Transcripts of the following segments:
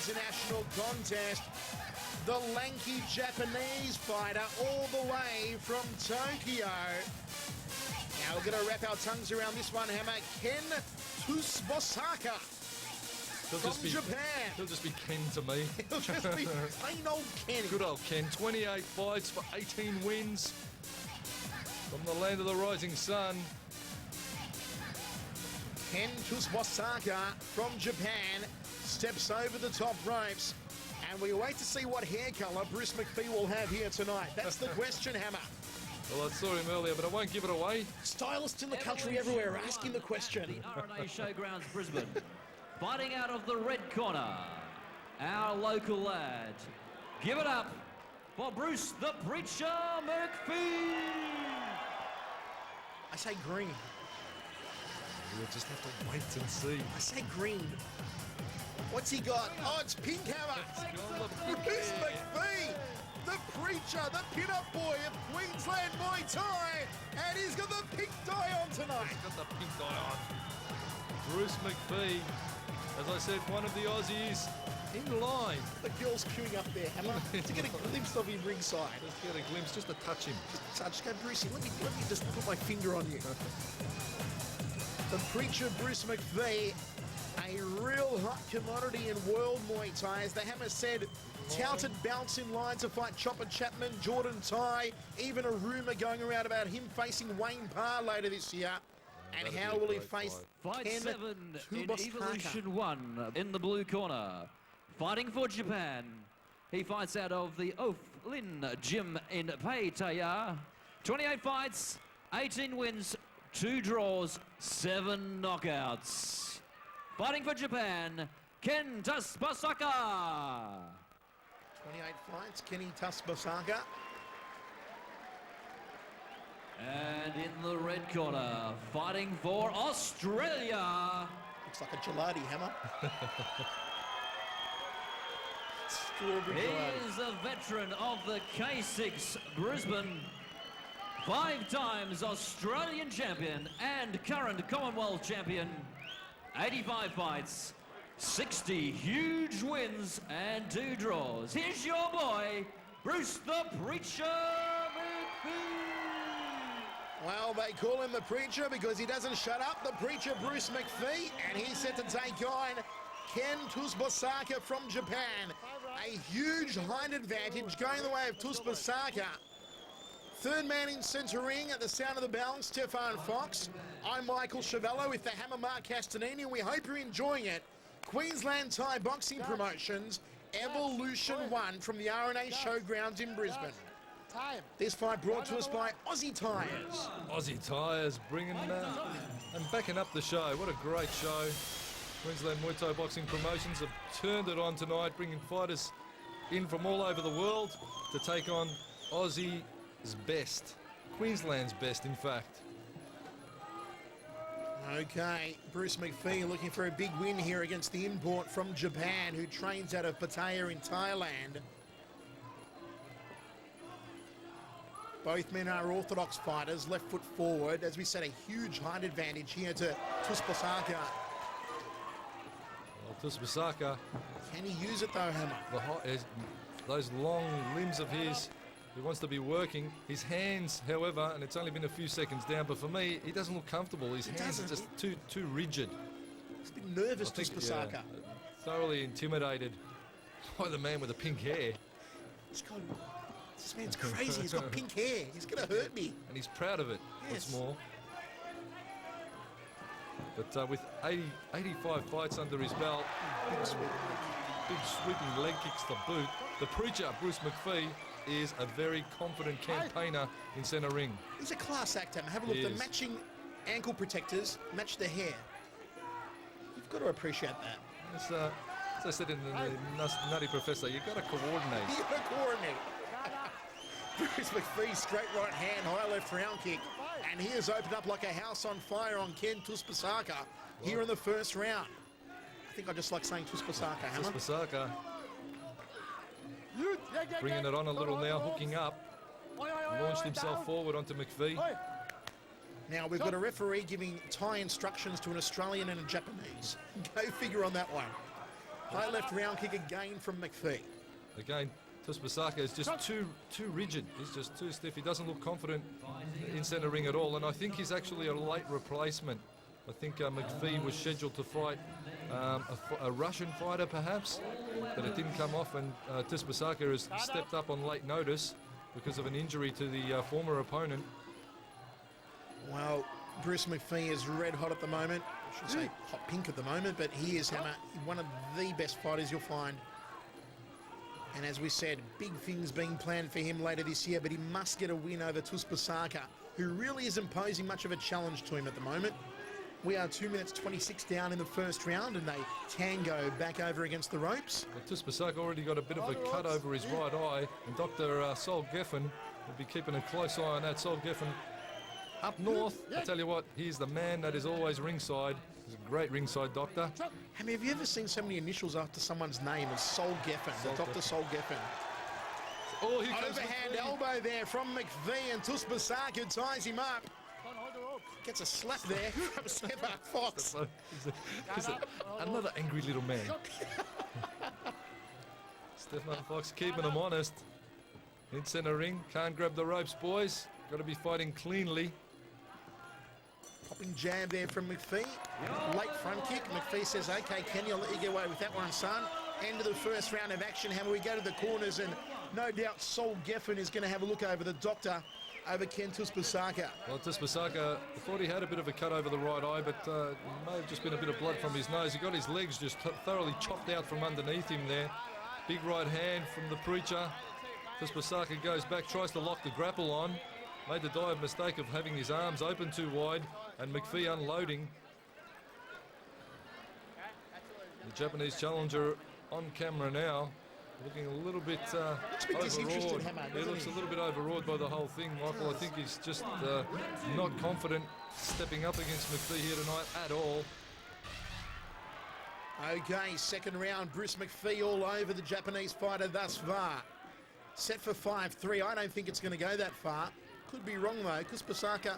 international contest. The lanky Japanese fighter all the way from Tokyo. Now we're going to wrap our tongues around this one, Hammer. Ken Tusbosaka from Japan. He'll just be Ken to me. He'll just be plain old Ken. Good old Ken. 28 fights for 18 wins from the land of the rising sun. Ken Tusbosaka from Japan steps over the top ropes, and we wait to see what hair colour Bruce Macfie will have here tonight. That's the question, Hammer. Well, I saw him earlier, but I won't give it away. Stylists in the country everywhere are asking the question. The RNA Showgrounds Brisbane. Fighting out of the red corner, our local lad. Give it up for Bruce the Preacher Macfie. I say green. We'll just have to wait and see. I say green. What's he got? Oh, it's pink, Hammer. Bruce Macfie, the preacher, the pin-up boy of Queensland Muay Thai, and he's got the pink dye on tonight. He's got the pink dye on. Bruce Macfie, as I said, one of the Aussies in line. The girl's queuing up there, Hammer, to get a glimpse of him ringside. Just get a glimpse, just to touch him. Just go, Brucey, let me just put my finger on you. The preacher, Bruce Macfie, a real hot commodity in world Muay Thai. As the Hammer said, touted bouts in line to fight Chopper Chapman, Jordan Tai, even a rumour going around about him facing Wayne Parr later this year. And how will he face Fight Ken 7 in Tusbosaka? Evolution 1 in the blue corner. Fighting for Japan. He fights out of the Oaf Lin Gym in Pattaya. 28 fights, 18 wins, 2 draws, 7 knockouts. Fighting for Japan, Ken Tusbosaka. 28 fights, Kenny Tusbosaka. And in the red corner, fighting for Australia. Looks like a gelati, Hammer. Strawberry He gelati. is a veteran of the K6 Brisbane. 5 times Australian champion and current Commonwealth champion. 85 fights, 60 huge wins and 2 draws. Here's your boy, Bruce the Preacher Macfie. Well, they call him the preacher because he doesn't shut up. The preacher, Bruce Macfie, and he's set to take on Ken Tusbosaka from Japan. A huge height advantage going the way of Tusbosaka. Third man in centre ring at the sound of the bell, Stefan Fox. I'm Michael Chavello with the Hammer Mark Castanini, and we hope you're enjoying it. Queensland Thai Boxing Promotions, Evolution 1 from the RNA Showgrounds in Brisbane. This fight brought to us by Aussie Tyres. Aussie Tyres bringing and backing up the show. What a great show. Queensland Muay Thai Boxing Promotions have turned it on tonight, bringing fighters in from all over the world to take on Aussie's best. Queensland's best, in fact. Okay, Bruce Macfie looking for a big win here against the import from Japan who trains out of Pattaya in Thailand. Both men are orthodox fighters, left foot forward. As we said, a huge height advantage here to Tusbosaka. Well, Tusbosaka, Can he use it though, Hammer? those long limbs of his, he wants to be working. His hands, however, and it's only been a few seconds down, but for me, he doesn't look comfortable. His hands are just too rigid. He's a bit nervous, Tusbosaka. Thoroughly intimidated by the man with the pink hair. This man's crazy. He's got pink hair. He's going to hurt me. And he's proud of it, Yes. what's more. But with 85 fights under his belt, big sweeping leg kicks to boot, the preacher, Bruce Macfie, is a very confident campaigner in centre ring. He's a class act, Hammer. Have a look. He The is. matching ankle protectors match the hair. You've got to appreciate that. As I said in the Nutty Professor, you've got to coordinate. You've got to coordinate. Bruce Macfie, straight right hand, high left round kick. And he has opened up like a house on fire on Ken Tusbosaka here in the first round. I think I just like saying Tusbosaka, Hammer. Tusbosaka bringing it on a little now, hooking up. Launched himself forward onto Macfie. Now we've got a referee giving Thai instructions to an Australian and a Japanese. Go figure on that one. High left round kick again from Macfie. Again, Tusbosaka is just too rigid. He's just too stiff. He doesn't look confident in centre ring at all. And I think he's actually a late replacement. I think Macfie was scheduled to fight a Russian fighter, perhaps, but it didn't come off. And Tusbosaka has stepped up on late notice because of an injury to the former opponent. Well, Bruce Macfie is red hot at the moment. I should say hot pink at the moment, but he is one of the best fighters you'll find. And as we said, big things being planned for him later this year, but he must get a win over Tusbosaka, who really isn't posing much of a challenge to him at the moment. We are 2 minutes 26 down in the first round, and they tango back over against the ropes. Well, Tusbosaka already got a bit of a cut over his right eye, and Dr. Sol Geffen will be keeping a close eye on that. Sol Geffen up north, I tell you what, he's the man that is always ringside. He's a great ringside doctor. I mean, have you ever seen so many initials after someone's name as Sol Geffen, Dr. Sol Geffen? Oh, here comes Overhand Macfie. elbow there from Macfie, and Tusbosaka ties him up. Gets a slap there from Stefan Fox. He's another angry little man. Stefan Fox keeping him honest. In centre ring, can't grab the ropes, boys. Got to be fighting cleanly. Popping jab there from Macfie. Late front kick. Macfie says, okay, Kenny, I'll let you get away with that one, son. End of the first round of action. How we go to the corners, and no doubt Sol Geffen is going to have a look over the doctor over Ken Tusbosaka. Well, Tusbosaka, I thought he had a bit of a cut over the right eye, but it may have just been a bit of blood from his nose. He got his legs just thoroughly chopped out from underneath him there. Big right hand from the preacher. Tusbosaka goes back, tries to lock the grapple on. Made the dire mistake of having his arms open too wide, and Macfie unloading. The Japanese challenger on camera now, looking a little bit overawed. He looks a little bit overawed by the whole thing, Michael. I think he's just not confident stepping up against Macfie here tonight at all. Okay, second round, Bruce Macfie all over the Japanese fighter thus far. Set for 5-3. I don't think it's going to go that far. Could be wrong though. Tusbosaka,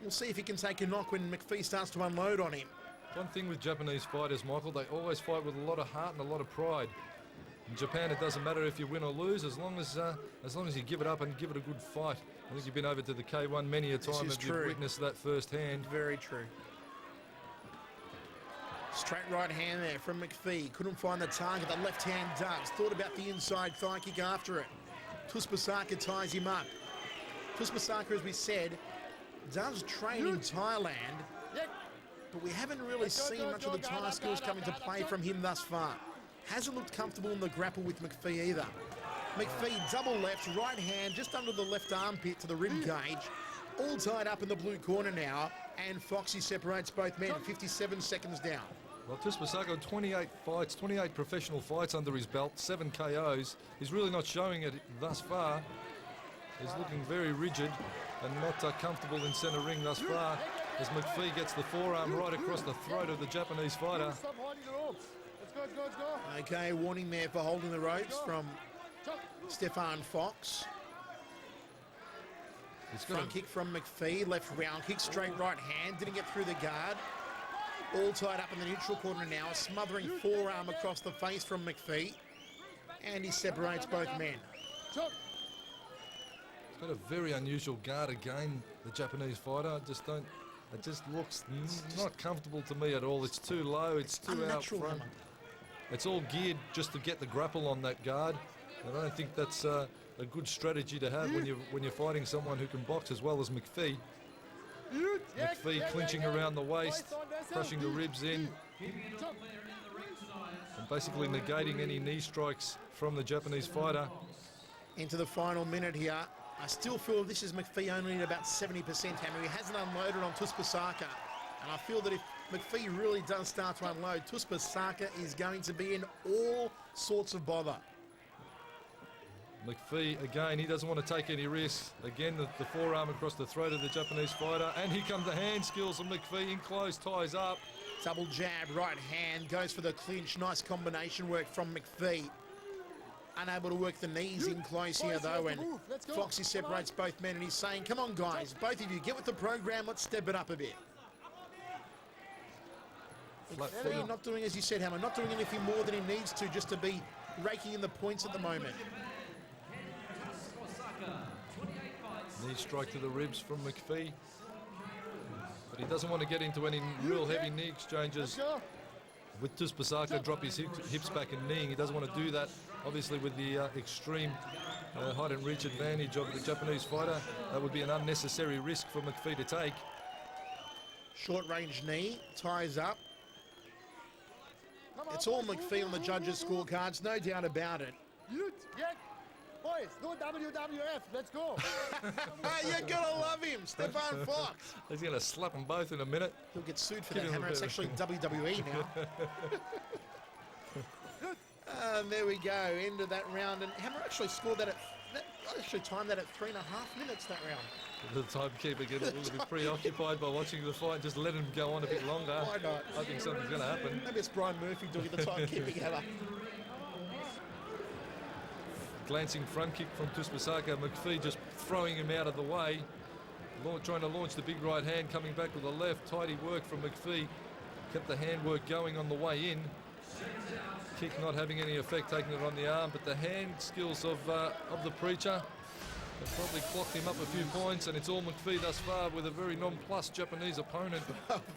we'll see if he can take a knock when Macfie starts to unload on him. One thing with Japanese fighters, Michael, they always fight with a lot of heart and a lot of pride. In Japan, it doesn't matter if you win or lose, as long as you give it up and give it a good fight. I think you've been over to the K1 many a time and you've witnessed that firsthand. Very true. Straight right hand there from Macfie. Couldn't find the target. The left hand does. Thought about the inside thigh kick after it. Tusbosaka ties him up. Tusbosaka, as we said, does train in Thailand, but we haven't really seen much of the Thai skills come into play from him thus far. Hasn't looked comfortable in the grapple with Macfie either. Macfie double left, right hand just under the left armpit to the rib cage. All tied up in the blue corner now, and Foxy separates both men, 57 seconds down. Well, Tusbosaka, 28 fights, 28 professional fights under his belt, 7 KOs. He's really not showing it thus far. He's looking very rigid and not comfortable in centre ring thus far, as Macfie gets the forearm right across the throat of the Japanese fighter. Okay, warning there for holding the ropes from Stefan Fox. Front kick from Macfie, left round kick, straight right hand, didn't get through the guard. All tied up in the neutral corner now, a smothering forearm across the face from Macfie, and he separates both men. He's got a very unusual guard again, the Japanese fighter. It just looks not comfortable to me at all. It's too low, it's too out front. It's all geared just to get the grapple on that guard. And I don't think that's a good strategy to have when you're fighting someone who can box as well as Macfie. Macfie clinching around the waist, crushing the ribs in, and basically negating any knee strikes from the Japanese fighter. Into the final minute here. I still feel this is Macfie only at about 70%, Hammer. He hasn't unloaded on Tusbosaka. And I feel that if Macfie really does start to unload, Tusbosaka is going to be in all sorts of bother. Macfie, again, he doesn't want to take any risks. Again, the forearm across the throat of the Japanese fighter. And here come the hand skills of Macfie, in close, ties up. Double jab, right hand, goes for the clinch. Nice combination work from Macfie. Unable to work the knees in close here, though, and Foxy separates both men, and he's saying, come on, guys, both of you, get with the program, let's step it up a bit. Flat Really foot. not doing, as you said, Hammer, not doing anything more than he needs to just to be raking in the points at the moment. Knee strike to the ribs from Macfie. But he doesn't want to get into any real heavy knee exchanges with Tusbosaka, drop his hips back and kneeing. He doesn't want to do that, obviously, with the extreme height and reach advantage of the Japanese fighter. That would be an unnecessary risk for Macfie to take. Short range knee, ties up. It's all Macfie on the judges' scorecards, no doubt about it. Boys, no WWF, let's go. You're gonna love him, Stefan Fox. He's going to slap them both in a minute. He'll get sued for Give that, him a Hammer. It's bit actually WWE now. And there we go, end of that round. And Hammer actually scored that actually timed that at 3.5 minutes, that round. The timekeeper get a little bit preoccupied by watching the fight. Just let him go on a bit longer. Why not? I think something's going to happen. Maybe it's Brian Murphy doing the timekeeping, Hammer. Glancing front kick from Tusbosaka. Macfie just throwing him out of the way. Trying to launch the big right hand, coming back with the left. Tidy work from Macfie. Kept the handwork going on the way in. Kick not having any effect, taking it on the arm, but the hand skills of the preacher have probably clocked him up a few points, and it's all Macfie thus far with a very nonplussed Japanese opponent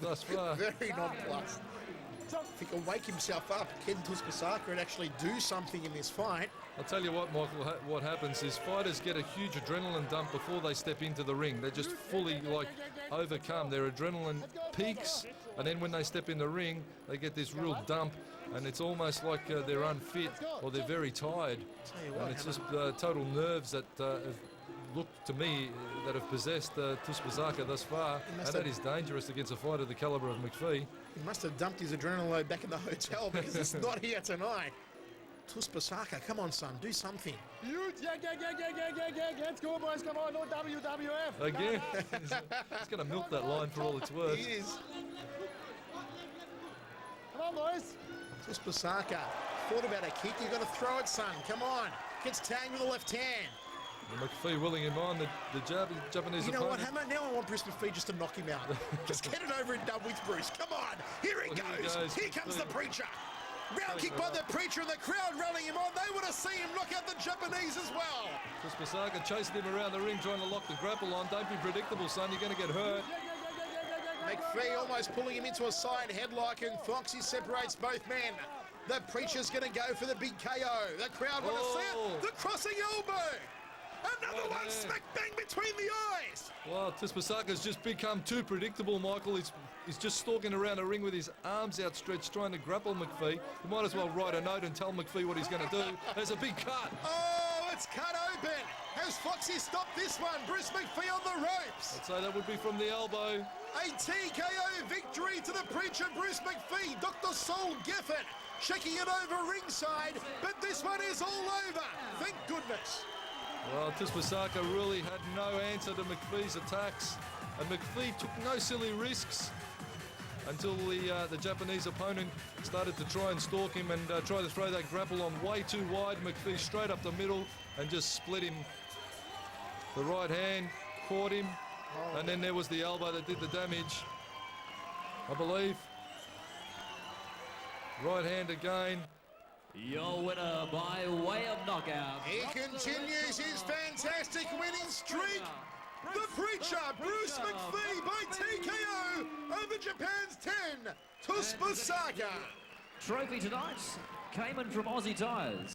thus far. Very nonplussed. If he can wake himself up, Ken Tusbosaka, and actually do something in this fight. I'll tell you what, Michael, what happens is fighters get a huge adrenaline dump before they step into the ring. They're just fully, overcome. Their adrenaline peaks, and then when they step in the ring, they get this real dump, and it's almost like they're unfit or they're very tired. And it's just total nerves that have looked to me that have possessed Tusbosaka thus far, and that is dangerous against a fighter of the calibre of Macfie. He must have dumped his adrenaline load back in the hotel because it's not here tonight. Tusbosaka, come on, son, do something. Let's go, boys, come on, no WWF. Again, he's going to milk that line for all it's worth. He is. Come on, boys. Tusbosaka thought about a kick. You've got to throw it, son. Come on. Gets tagged with the left hand. Macfie willing him on, the Japanese You know what, opponent. Hammer? Now I want Bruce Macfie just to knock him out. Just get it over and done with Bruce. Come on. Here he goes. Here comes the preacher. Round kick by the preacher and the crowd rallying him on. They want to see him knock out the Japanese as well. Tusbosaka chasing him around the ring, trying to lock the grapple on. Don't be predictable, son. You're going to get hurt. Macfie almost pulling him into a side headlock, and Foxy separates both men. The preacher's going to go for the big KO. The crowd want to see it. The crossing elbow. Another one, smack bang between the eyes. Well, Tusbosaka's just become too predictable, Michael. He's just stalking around the ring with his arms outstretched, trying to grapple Macfie. You might as well write a note and tell Macfie what he's going to do. There's a big cut. Oh, it's cut open. Has Foxy stopped this one? Bruce Macfie on the ropes. I'd say that would be from the elbow. A TKO victory to the preacher, Bruce Macfie. Dr. Saul Giffen checking it over ringside, but this one is all over. Thank goodness. Well, Tusbosaka really had no answer to Macfie's attacks, and Macfie took no silly risks until the Japanese opponent started to try and stalk him and try to throw that grapple on way too wide. Macfie straight up the middle and just split him. The right hand caught him, and then there was the elbow that did the damage, I believe. Right hand again. Your winner by way of knockout. He continues his fantastic winning streak. The preacher, Bruce Macfie, by TKO over Japan's 10, Tusbosaka. Trophy tonight came in from Aussie Tyres.